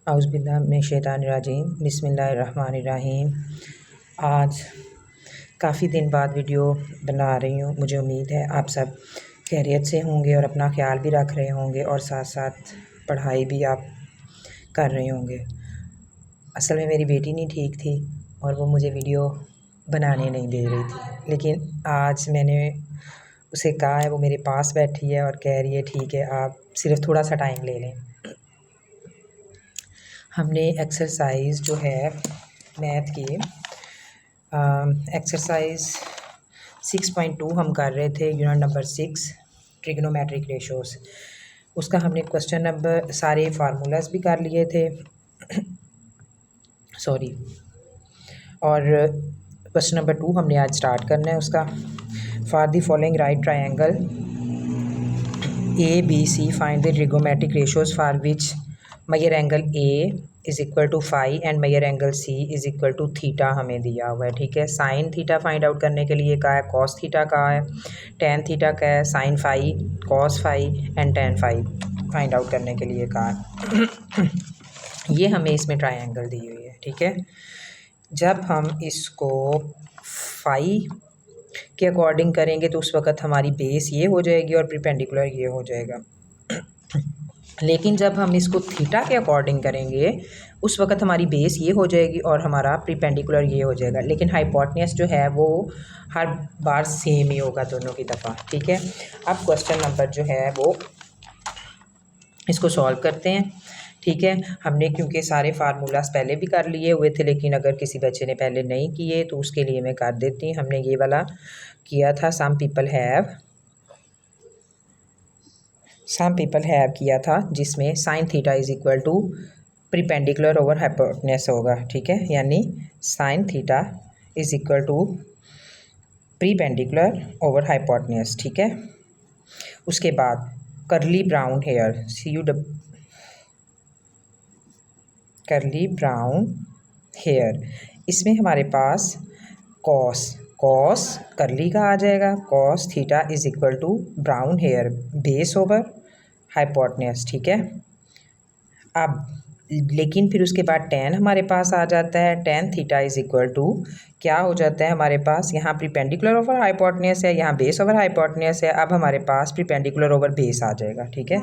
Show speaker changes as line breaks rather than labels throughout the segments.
औज़ुबिल्लाहि मिनश्शैतानिर्रजीम बिस्मिल्लाहिर्रहमानिर्रहीम। आज काफ़ी दिन बाद वीडियो बना रही हूँ। मुझे उम्मीद है आप सब खैरियत से होंगे और अपना ख्याल भी रख रहे होंगे और साथ साथ पढ़ाई भी आप कर रहे होंगे। असल में मेरी बेटी नहीं ठीक थी और वो मुझे वीडियो बनाने नहीं दे रही थी, लेकिन आज मैंने उसे कहा है, वो मेरे पास बैठी है और कह रही है ठीक है, आप सिर्फ थोड़ा सा टाइम ले लें। हमने एक्सरसाइज जो है मैथ की एक्सरसाइज 6.2 हम कर रहे थे, यूनिट नंबर 6 ट्रिग्नोमेट्रिक रेशोज़। उसका हमने क्वेश्चन नंबर सारे फार्मूलाज भी कर लिए थे सॉरी, और क्वेश्चन नंबर 2 हमने आज स्टार्ट करना है उसका। For the following right triangle A B C find the trigonometric ratios for which measure angle A is equal to phi and measure angle C is equal to theta हमें दिया हुआ है। ठीक है, साइन थीटा फाइंड आउट करने के लिए कहा है, कॉस थीटा कहा है, टेन थीटा का है, sine phi, cos phi and tan phi find out करने के लिए कहा है। ये हमें इसमें ट्रायंगल दी हुई है। ठीक है, जब हम इसको फाई के अकॉर्डिंग करेंगे तो उस वक़्त हमारी बेस ये हो जाएगी और परपेंडिकुलर ये हो जाएगा। लेकिन जब हम इसको थीटा के अकॉर्डिंग करेंगे उस वक़्त हमारी बेस ये हो जाएगी और हमारा परपेंडिकुलर ये हो जाएगा। लेकिन हाइपोटेन्यूज जो है वो हर बार सेम ही होगा दोनों की दफ़ा। ठीक है, अब क्वेश्चन नंबर जो है वो इसको सॉल्व करते हैं। ठीक है, हमने क्योंकि सारे फार्मूलाज पहले भी कर लिए हुए थे, लेकिन अगर किसी बच्चे ने पहले नहीं किए तो उसके लिए मैं कर देती हूँ। हमने ये वाला किया था, सम पीपल हैव किया था, जिसमें sine theta is equal to perpendicular over hypotenuse होगा। ठीक है, यानी sine theta is equal to perpendicular over hypotenuse. ठीक है, उसके बाद करली ब्राउन हेयर, इसमें हमारे पास कॉस करली का आ जाएगा, cos theta is equal to brown hair base over hypotenuse. ठीक है, अब लेकिन फिर उसके बाद टेन हमारे पास आ जाता है, tan theta is equal to क्या हो जाता है हमारे पास, यहाँ परपेंडिकुलर ओवर हाइपोटेन्यूज है, यहाँ बेस ओवर हाइपोटेन्यूज है। अब हमारे पास परपेंडिकुलर ओवर बेस आ जाएगा। ठीक है,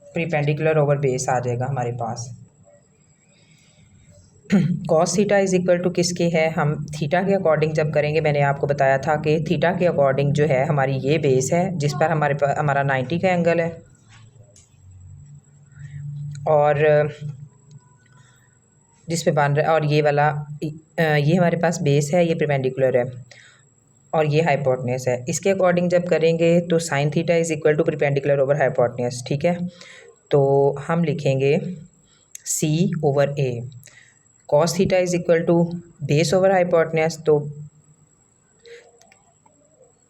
परपेंडिकुलर ओवर बेस आ जाएगा हमारे पास। Cos theta is equal to किसके है, हम थीटा के अकॉर्डिंग जब करेंगे, मैंने आपको बताया था कि थीटा के अकॉर्डिंग जो है हमारी ये बेस है जिस पर हमारा 90 का एंगल है, और जिस पे बन रहा है, और ये वाला ये हमारे पास बेस है, ये परपेंडिकुलर है और ये हाइपोटेन्यूज है। इसके अकॉर्डिंग जब करेंगे तो sine theta is equal to perpendicular over hypotenuse. ठीक है, तो हम लिखेंगे C over A, cos theta is equal to base over hypotenuse, तो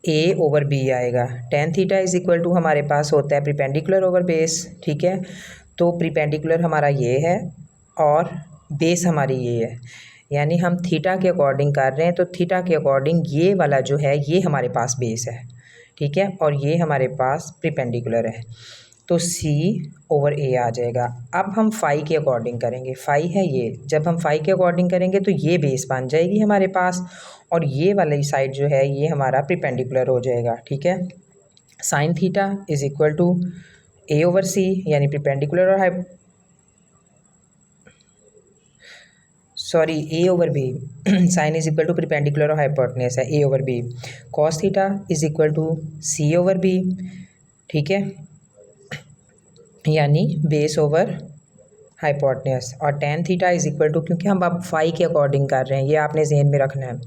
ए ओवर बी आएगा। Tan theta is equal to हमारे पास होता है परपेंडिकुलर ओवर बेस। ठीक है, तो परपेंडिकुलर हमारा ये है और बेस हमारी ये है, यानी हम थीटा के अकॉर्डिंग कर रहे हैं, तो थीटा के अकॉर्डिंग ये वाला जो है ये हमारे पास बेस है। ठीक है, और ये हमारे पास परपेंडिकुलर है, तो सी ओवर ए आ जाएगा। अब हम फाई के अकॉर्डिंग करेंगे, फाई है ये, जब हम फाई के अकॉर्डिंग करेंगे तो ये बेस बन जाएगी हमारे पास और ये वाली साइड जो है ये हमारा परपेंडिकुलर हो जाएगा। ठीक है, sine theta is equal to A over C, यानी परपेंडिकुलर और A over B, sine is equal to perpendicular और हाइपोटेन्यूज है, A over B. Cos theta is equal to C over B. ठीक है, यानी बेस ओवर हाइपोटेन्यूज, और tan theta is equal to, क्योंकि हम अब फाई के अकॉर्डिंग कर रहे हैं, ये आपने जहन में रखना है,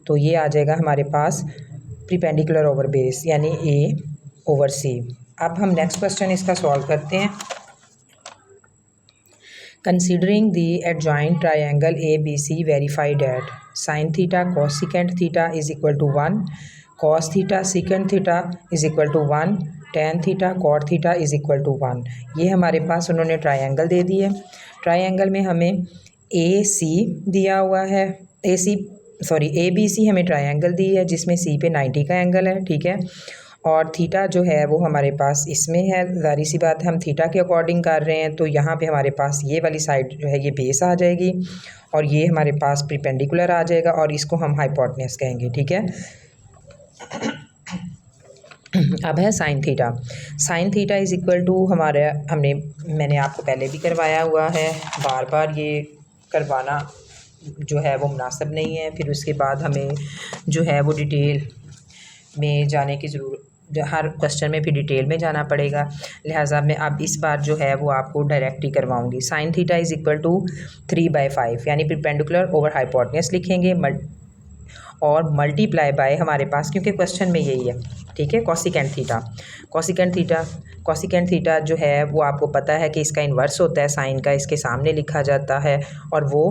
तो ये आ जाएगा हमारे पास परपेंडिकुलर ओवर बेस, यानी ए ओवर सी। अब हम नेक्स्ट क्वेश्चन इसका सॉल्व करते हैं। Considering the adjoint triangle ABC, verify that sin theta cosecant theta is equal to 1, cos theta secant theta is equal to 1, tan theta cot theta is equal to 1। ये हमारे पास उन्होंने triangle दे दी है। Triangle में हमें AC दिया हुआ है, ABC हमें ट्रायंगल दी है जिसमें C पे 90 का एंगल है। ठीक है, और थीटा जो है वो हमारे पास इसमें है, ज़ाहिर सी बात है हम थीटा के अकॉर्डिंग कर रहे हैं, तो यहाँ पे हमारे पास ये वाली साइड जो है ये बेस आ जाएगी और ये हमारे पास परपेंडिकुलर आ जाएगा और इसको हम हाइपोटेन्यूज कहेंगे, ठीक है। अब है sine theta. Sine theta is equal to मैंने आपको पहले भी करवाया हुआ है, बार बार ये करवाना जो है वो मुनासिब नहीं है, फिर उसके बाद हमें जो है वो डिटेल में जाने की ज़रूरत, हर क्वेश्चन में फिर डिटेल में जाना पड़ेगा, लिहाजा मैं अब इस बार जो है वो आपको डायरेक्ट ही करवाऊँगी। Sine theta is equal to 3/5 यानी परपेंडिकुलर ओवर हाइपोटेन्यूज लिखेंगे और मल्टीप्लाई बाय हमारे पास, क्योंकि क्वेश्चन में यही है, ठीक है, कोसिकेंट थीटा। कोसिकेंट थीटा जो है वो आपको पता है कि इसका इन्वर्स होता है साइन का, इसके सामने लिखा जाता है और वो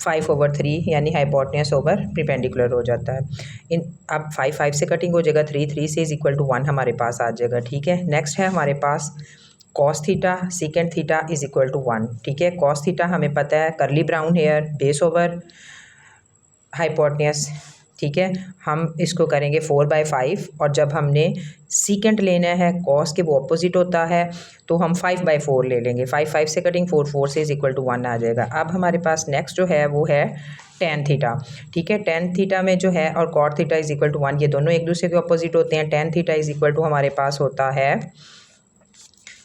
5/3 यानी हाइपोटेन्यूज ओवर परपेंडिकुलर हो जाता है। अब 5 से कटिंग हो जाएगा, 3 से इज इक्वल टू 1 हमारे पास आ जाएगा, ठीक है। नेक्स्ट है हमारे पास cos theta secant theta is equal to 1, ठीक है। कॉस थीटा हमें पता है करली brown hair base over hypotenuse, ठीक है। हम इसको करेंगे 4/5 और जब हमने सीकेंट लेना है कॉस के वो अपोजिट होता है तो हम 5/4 ले लेंगे। 5 से कटिंग 4 से इज इक्वल टू 1 आ जाएगा। अब हमारे पास नेक्स्ट जो है वो है टेन थीटा, ठीक है। टेन थीटा में जो है और cot theta is equal to 1, ये दोनों एक दूसरे के अपोजिट होते हैं। Tan theta is equal to हमारे पास होता है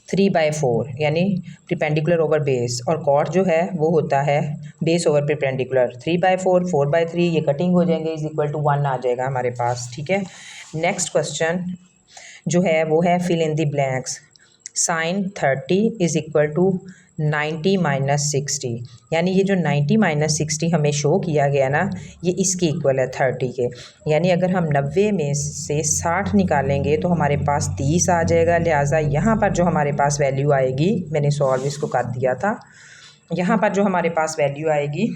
3/4 यानी परपेंडिकुलर ओवर बेस, और कॉट जो है वो होता है बेस ओवर परपेंडिकुलर। 3/4 4/3 ये कटिंग हो जाएंगे, इज इक्वल टू 1 आ जाएगा हमारे पास, ठीक है। नेक्स्ट क्वेश्चन जो है वो है fill in the blanks. Sine 30 is equal to 90 - 60, यानी ये जो 90 - 60 हमें शो किया गया ना, ये इसके इक्वल है 30 के। यानी अगर हम 90 में से 60 निकालेंगे तो हमारे पास 30 आ जाएगा। लिहाजा यहाँ पर जो हमारे पास वैल्यू आएगी, मैंने सॉल्व इसको कर दिया था, यहाँ पर जो हमारे पास वैल्यू आएगी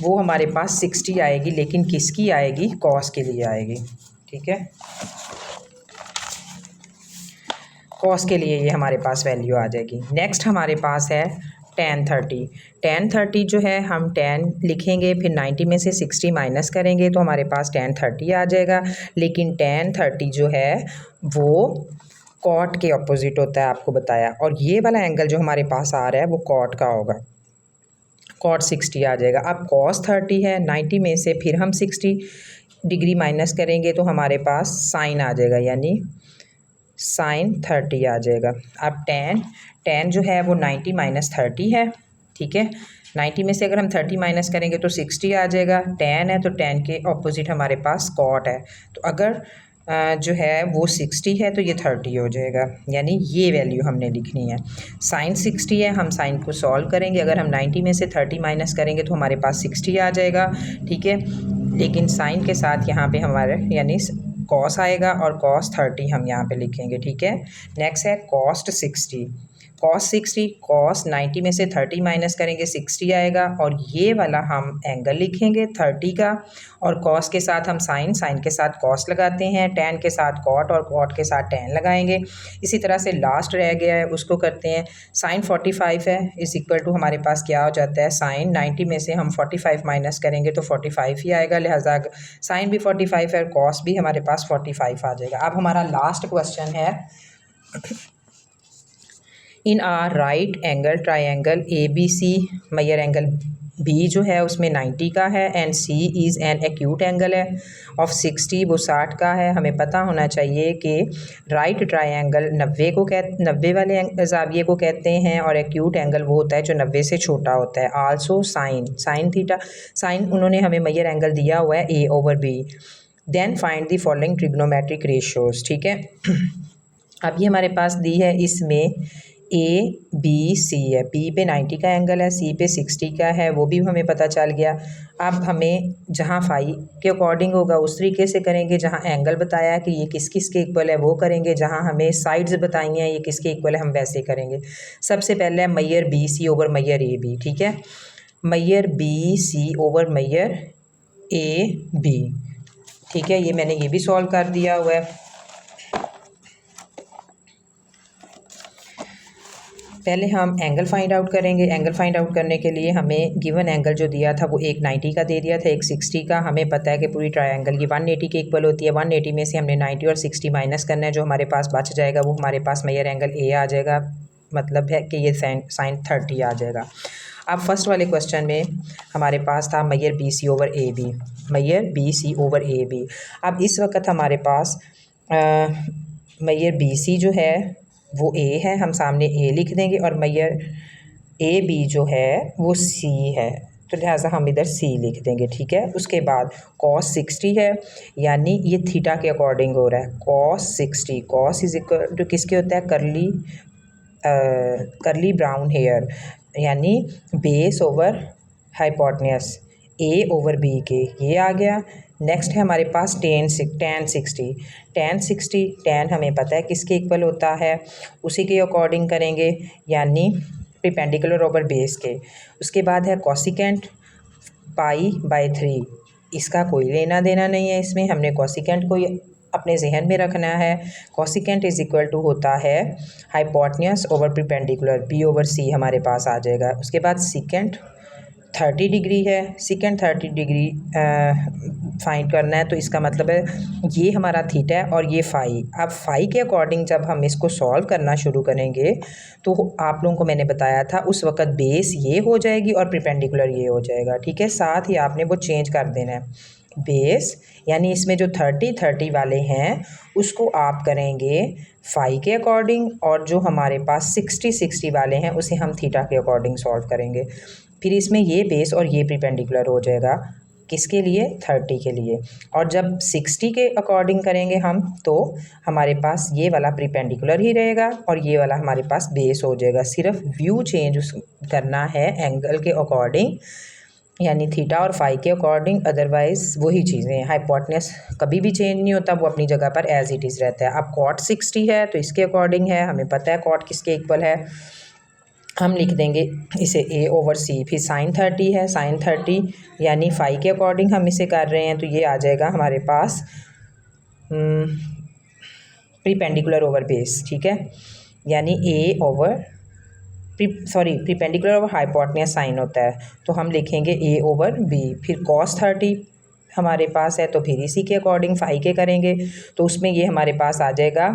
वो हमारे पास 60 आएगी, लेकिन किसकी आएगी? कॉस के लिए आएगी, ठीक है। कॉस के लिए ये हमारे पास वैल्यू आ जाएगी। नेक्स्ट हमारे पास है tan 30। tan 30 जो है हम tan लिखेंगे, फिर 90 में से 60 माइनस करेंगे तो हमारे पास tan 30 आ जाएगा। लेकिन tan 30 जो है वो कॉट के अपोजिट होता है, आपको बताया, और ये वाला एंगल जो हमारे पास आ रहा है वो कॉट का होगा, कॉट 60 आ जाएगा। अब cos 30 है, 90 में से फिर हम 60 डिग्री माइनस करेंगे तो हमारे पास साइन आ जाएगा, यानी साइन 30 आ जाएगा। अब tan जो है वो 90 - 30 है, ठीक है। 90 में से अगर हम 30 माइनस करेंगे तो 60 आ जाएगा। tan है तो tan के ऑपोजिट हमारे पास cot है, तो अगर जो है वो 60 है तो ये 30 हो जाएगा, यानी ये वैल्यू हमने लिखनी है। साइन 60 है, हम साइन को सॉल्व करेंगे, अगर हम 90 में से 30 माइनस करेंगे तो हमारे पास 60 आ जाएगा, ठीक है। लेकिन साइन के साथ यहाँ पे हमारे यानी कॉस आएगा और कॉस 30 हम यहाँ पे लिखेंगे, ठीक है। नेक्स्ट है कॉस्ट 60। कॉस 90 में से 30 माइनस करेंगे 60 आएगा, और ये वाला हम एंगल लिखेंगे 30 का, और कॉस के साथ हम साइन के साथ कॉस लगाते हैं, tan के साथ कॉट और कॉट के साथ tan लगाएंगे। इसी तरह से लास्ट रह गया है उसको करते हैं। साइन 45 है इज इक्वल टू हमारे पास क्या हो जाता है, साइन 90 में से हम 45 माइनस करेंगे तो 45 ही आएगा। लिहाजा साइन भी 45 है, कॉस भी हमारे पास 45 आ जाएगा। अब हमारा लास्ट क्वेश्चन है, in a right angle triangle ABC, major angle B जो है उसमें 90 का है and C is an acute angle है ऑफ 60, वो 60 का है। हमें पता होना चाहिए कि राइट ट्राइंगल 90 वाले ज़ाविये को कहते हैं, और एक्यूट एंगल वो होता है जो 90 से छोटा होता है। आल्सो साइन थीटा, साइन उन्होंने हमें मेजर एंगल दिया हुआ है A/B। Then find the following trigonometric ratios, ठीक है। अब ये हमारे पास दी है, इसमें ABC है, B पे 90 का एंगल है, C पे 60 का है, वो भी हमें पता चल गया। अब हमें जहाँ फाई के अकॉर्डिंग होगा उस तरीके से करेंगे, जहाँ एंगल बताया है कि ये किस किस के इक्वल है वो करेंगे, जहाँ हमें साइड्स बताई हैं ये किसके इक्वल है हम वैसे करेंगे। सबसे पहले है measure BC over measure AB, ठीक है। Measure BC over measure AB, ठीक है, ये मैंने ये भी सॉल्व कर दिया हुआ है। पहले हम एंगल फाइंड आउट करेंगे। एंगल फाइंड आउट करने के लिए हमें गिवन एंगल जो दिया था वो एक 90 का दे दिया था, एक 60 का। हमें पता है कि पूरी ट्रायंगल की 180 के इक्वल होती है। 180 में से हमने 90 और 60 माइनस करना है। जो हमारे पास बच जाएगा वो हमारे पास मेजर एंगल ए आ जाएगा, मतलब है कि ये साइन 30 आ जाएगा। अब फर्स्ट वाले क्वेश्चन में हमारे पास था measure B C over A B, measure B C over A B. अब इस वक्त हमारे पास मेजर बी सी जो है वो ए है, हम सामने ए लिख देंगे, और मेजर ए बी जो है वो सी है, तो लिहाजा हम इधर सी लिख देंगे, ठीक है। उसके बाद cos 60 है, यानी ये थीटा के अकॉर्डिंग हो रहा है। cos 60, cos is equal to किसके होता है, करली ब्राउन हेयर, यानी base over hypotenuse A over B के, ये आ गया। नेक्स्ट है हमारे पास tan 60। tan हमें पता है किसके इक्वल होता है, उसी के अकॉर्डिंग करेंगे, यानी परपेंडिकुलर ओवर बेस के। उसके बाद है कोसिकेंट π/3, इसका कोई लेना देना नहीं है, इसमें हमने कोसिकेंट को अपने जहन में रखना है। कोसिकेंट इज इक्वल टू होता है hypotenuse over perpendicular, B over C हमारे पास आ जाएगा। उसके बाद सिकेंट 30 डिग्री है, सिकेंट 30 डिग्री फाइंड करना है, तो इसका मतलब है ये हमारा थीटा है और ये फ़ाई। अब फ़ाई के अकॉर्डिंग जब हम इसको सॉल्व करना शुरू करेंगे तो आप लोगों को मैंने बताया था उस वक़्त बेस ये हो जाएगी और परपेंडिकुलर ये हो जाएगा, ठीक है। साथ ही आपने वो चेंज कर देना है, बेस यानी इसमें जो 30 वाले हैं उसको आप करेंगे फ़ाई के अकॉर्डिंग, और जो हमारे पास 60 वाले हैं उसे हम थीटा के अकॉर्डिंग सॉल्व करेंगे। फिर इसमें ये बेस और ये परपेंडिकुलर हो जाएगा, किसके लिए, 30 के लिए। और जब 60 के अकॉर्डिंग करेंगे हम तो हमारे पास ये वाला परपेंडिकुलर ही रहेगा और ये वाला हमारे पास बेस हो जाएगा। सिर्फ व्यू चेंज करना है एंगल के अकॉर्डिंग, यानी थीटा और फाई के अकॉर्डिंग, अदरवाइज़ वही चीज़ें हैं। हाइपोटेन्यूस कभी भी चेंज नहीं होता, वो अपनी जगह पर एज इट इज़ रहता है। अब कॉट 60 है तो इसके अकॉर्डिंग है, हमें पता है कॉट किसके इक्वल है, हम लिख देंगे इसे ए ओवर सी। फिर साइन 30 है, साइन 30 यानी फ़ाई के अकॉर्डिंग हम इसे कर रहे हैं, तो ये आ जाएगा हमारे पास परपेंडिकुलर ओवर बेस, ठीक है, यानी A over perpendicular over hypotenuse sine होता है, तो हम लिखेंगे ए ओवर बी। फिर cos 30 हमारे पास है, तो फिर इसी के अकॉर्डिंग फ़ाई के करेंगे, तो उसमें ये हमारे पास आ जाएगा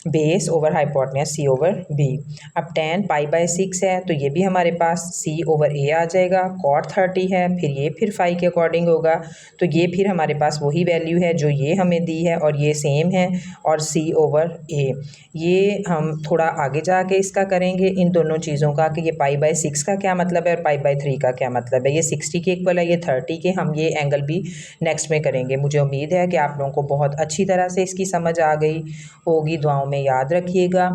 बेस ओवर हाइपोटेन्यूस सी ओवर बी। अब tan π/6 है, तो ये भी हमारे पास सी ओवर ए आ जाएगा। cot 30 है, फिर ये फिर फ़ाई के अकॉर्डिंग होगा, तो ये फिर हमारे पास वही वैल्यू है जो ये हमें दी है और ये सेम है, और सी ओवर ए। ये हम थोड़ा आगे जाके इसका करेंगे इन दोनों चीज़ों का कि ये π/6 का क्या मतलब है और π/3 का क्या मतलब है। ये 60 के इक्वल है, ये 30 के, हम ये एंगल भी नेक्स्ट में करेंगे। मुझे उम्मीद है कि आप लोगों को बहुत अच्छी तरह से इसकी समझ आ गई होगी। दुआओं में याद रखिएगा।